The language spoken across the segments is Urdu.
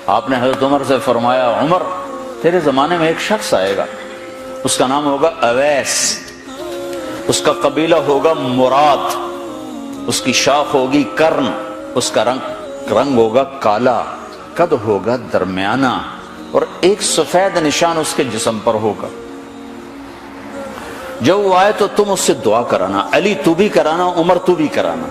آپ نے حضرت عمر سے فرمایا عمر تیرے زمانے میں ایک شخص آئے گا، اس کا نام ہوگا اویس، اس کا قبیلہ ہوگا مراد، اس کی شاخ ہوگی کرن، اس کا رنگ ہوگا کالا، قد ہوگا درمیانہ، اور ایک سفید نشان اس کے جسم پر ہوگا۔ جب وہ آئے تو تم اس سے دعا کرانا، علی تو بھی کرانا، عمر تو بھی کرانا،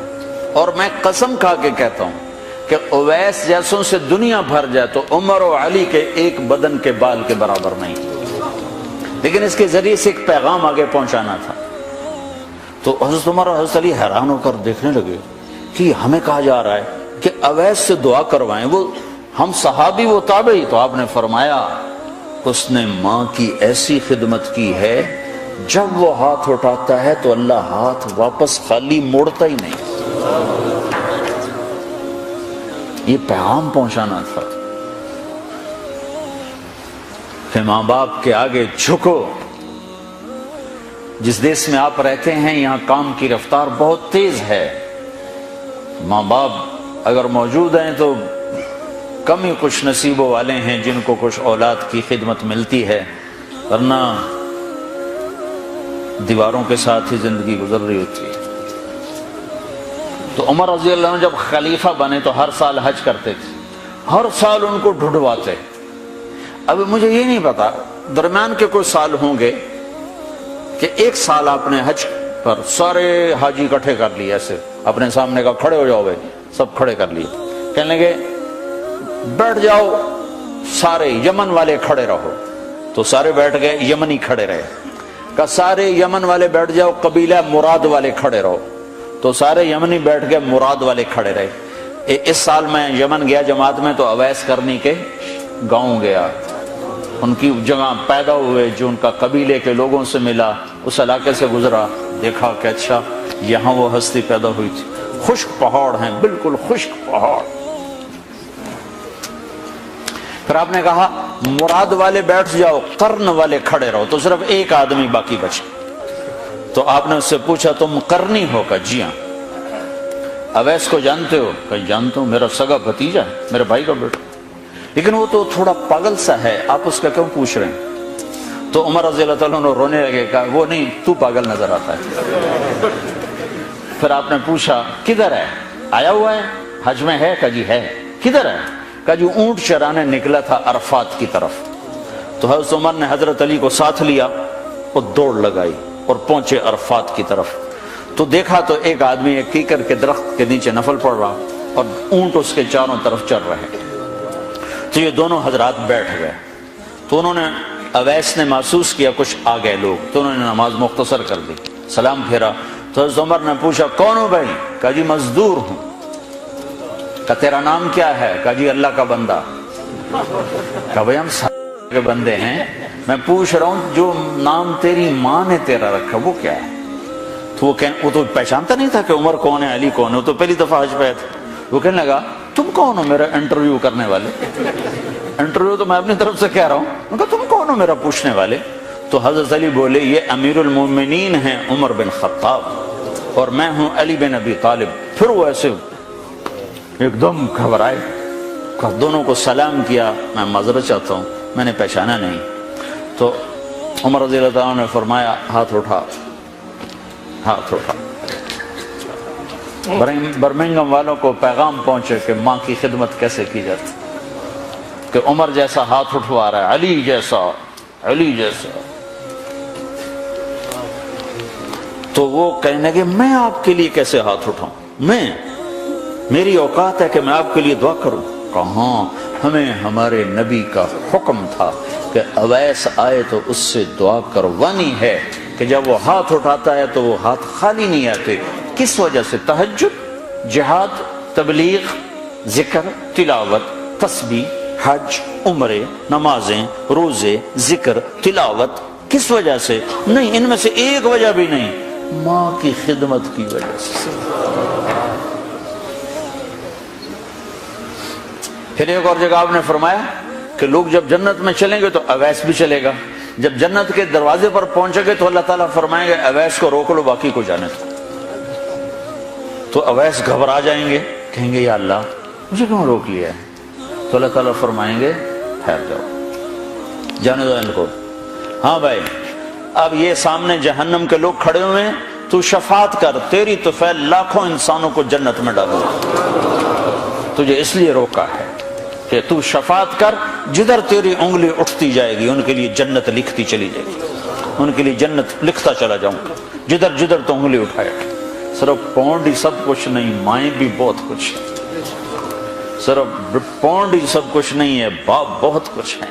اور میں قسم کھا کے کہتا ہوں کہ اویس جیسوں سے دنیا بھر جائے تو عمر و علی کے ایک بدن کے بال کے برابر نہیں، لیکن اس کے ذریعے سے ایک پیغام آگے پہنچانا تھا۔ تو حضرت عمر اور حضرت علی حیران ہو کر دیکھنے لگے کہ ہمیں کہا جا رہا ہے کہ اویس سے دعا کروائیں، وہ ہم صحابی وہ تابعی۔ تو آپ نے فرمایا اس نے ماں کی ایسی خدمت کی ہے، جب وہ ہاتھ اٹھاتا ہے تو اللہ ہاتھ واپس خالی موڑتا ہی نہیں۔ یہ پیغام پہنچانا تھا کہ ماں باپ کے آگے جھکو۔ جس دیش میں آپ رہتے ہیں یہاں کام کی رفتار بہت تیز ہے، ماں باپ اگر موجود ہیں تو کم ہی کچھ نصیبوں والے ہیں جن کو کچھ اولاد کی خدمت ملتی ہے، ورنہ دیواروں کے ساتھ ہی زندگی گزر رہی ہوتی ہے۔ تو عمر رضی اللہ عنہ جب خلیفہ بنے تو ہر سال حج کرتے تھے، ہر سال ان کو ڈھونڈواتے۔ اب مجھے یہ نہیں پتا درمیان کے کوئی سال ہوں گے کہ ایک سال آپ نے حج پر سارے حاجی اکٹھے کر لیے، ایسے اپنے سامنے کا کھڑے ہو جاؤ، سب کھڑے کر لیے، کہنے لگے بیٹھ جاؤ سارے یمن والے کھڑے رہو، تو سارے بیٹھ گئے، یمنی کھڑے رہے، کہ سارے یمن والے بیٹھ جاؤ، قبیلہ مراد والے کھڑے رہو، تو سارے یمنی بیٹھ گئے، مراد والے کھڑے رہے۔ اس سال میں یمن گیا جماعت میں تو اویس کرنی کے گاؤں گیا، ان کی جگہ پیدا ہوئے، جو ان کا قبیلے کے لوگوں سے ملا، اس علاقے سے گزرا، دیکھا کہ اچھا یہاں وہ ہستی پیدا ہوئی تھی، خشک پہاڑ ہیں، بالکل خشک پہاڑ۔ پھر آپ نے کہا مراد والے بیٹھ جاؤ، قرن والے کھڑے رہو، تو صرف ایک آدمی باقی بچا۔ تو آپ نے اس سے پوچھا تم قرنی ہو؟ کہ جی ہاں۔ اویس کو جانتے ہو؟ کہ جانتا ہوں، میرا سگا بھتیجا ہے، میرے بھائی کا بیٹا، لیکن وہ تو تھوڑا پاگل سا ہے، آپ اس کا کیوں پوچھ رہے ہیں؟ تو عمر رضی اللہ تعالیٰ عنہ رونے لگے، کہا وہ نہیں، تو پاگل نظر آتا ہے۔ پھر آپ نے پوچھا کدھر ہے؟ آیا ہوا ہے حج میں ہے؟ کہ جی ہے۔ کدھر ہے؟ کہ جو اونٹ چرانے نکلا تھا عرفات کی طرف۔ تو حضرت عمر نے حضرت علی کو ساتھ لیا اور دوڑ لگائی اور پہنچے عرفات کی طرف، تو دیکھا تو ایک آدمی ایک کیکر کے درخت کے نیچے نفل پڑھ رہا اور اونٹ اس کے چاروں طرف چل رہے۔ تو یہ دونوں حضرات بیٹھ گئے، تو انہوں نے اویس نے محسوس کیا کچھ آ گئے لوگ، تو انہوں نے نماز مختصر کر دی، سلام پھیرا۔ تو حضرت عمر نے پوچھا کون ہو بھائی؟ کہا جی مزدور ہوں۔ کہا تیرا نام کیا ہے؟ کہا جی اللہ کا بندہ۔ کہا بھائی ہم سارے کے بندے ہیں، میں پوچھ رہا ہوں جو نام تیری ماں نے تیرا رکھا وہ کیا ہے؟ تو وہ تو پہچانتا نہیں تھا کہ عمر کون ہے، علی کون ہے، وہ تو پہلی دفعہ حج پہ تھا۔ وہ کہنے لگا تم کون ہو میرا انٹرویو کرنے والے؟ انٹرویو تو میں اپنی طرف سے کہہ رہا ہوں۔ میں کہا تم کون ہو میرا پوچھنے والے؟ تو حضرت علی بولے یہ امیر المومنین ہیں عمر بن خطاب، اور میں ہوں علی بن ابی طالب۔ پھر وہ ایسے ایک دم گھبرائے، دونوں کو سلام کیا، میں معذرت چاہتا ہوں میں نے پہچانا نہیں۔ تو عمر رضی اللہ عنہ نے فرمایا ہاتھ اٹھا، ہاتھ اٹھا۔ برمنگھم والوں کو پیغام پہنچے کہ ماں کی خدمت کیسے کی جاتی، کہ عمر جیسا ہاتھ اٹھوا رہا ہے، علی جیسا، علی جیسا۔ تو وہ کہنے کہ میں آپ کے لیے کیسے ہاتھ اٹھاؤں، میری اوقات ہے کہ میں آپ کے لیے دعا کروں؟ کہاں، ہمیں ہمارے نبی کا حکم تھا کہ اویس آئے تو اس سے دعا کروانی ہے، کہ جب وہ ہاتھ اٹھاتا ہے تو وہ ہاتھ خالی نہیں آتے۔ کس وجہ سے؟ تہجد، جہاد، تبلیغ، ذکر، تلاوت، تسبیح، حج، عمرے، نمازیں، روزے، ذکر، تلاوت۔ کس وجہ سے؟ نہیں، ان میں سے ایک وجہ بھی نہیں، ماں کی خدمت کی وجہ سے۔ پھر ایک اور جگہ آپ نے فرمایا کہ لوگ جب جنت میں چلیں گے تو اویس بھی چلے گا، جب جنت کے دروازے پر پہنچے گے تو اللہ تعالیٰ فرمائیں گے اویس کو روک لو، باقی کو جانے دو۔ تو اویس گھبرا جائیں گے، کہیں گے یا اللہ مجھے کیوں روک لیا ہے؟ تو اللہ تعالیٰ فرمائیں گے ٹھہر جاؤ، جانے دو ان کو۔ ہاں بھائی، اب یہ سامنے جہنم کے لوگ کھڑے ہوئے ہیں، تو شفاعت کر، تیری تو فعل لاکھوں انسانوں کو جنت میں ڈالو، تجھے اس لیے روکا ہے کہ تو شفاعت کر، جدھر تیری انگلی اٹھتی جائے گی ان کے لیے جنت لکھتی چلی جائے گی، ان کے لیے جنت لکھتا چلا جاؤں گا، جدھر جدھر تو انگلی اٹھائے۔ صرف پونڈ ہی سب کچھ نہیں، مائیں بھی بہت کچھ ہے، صرف پونڈ ہی سب کچھ نہیں ہے، باپ بہت کچھ ہے۔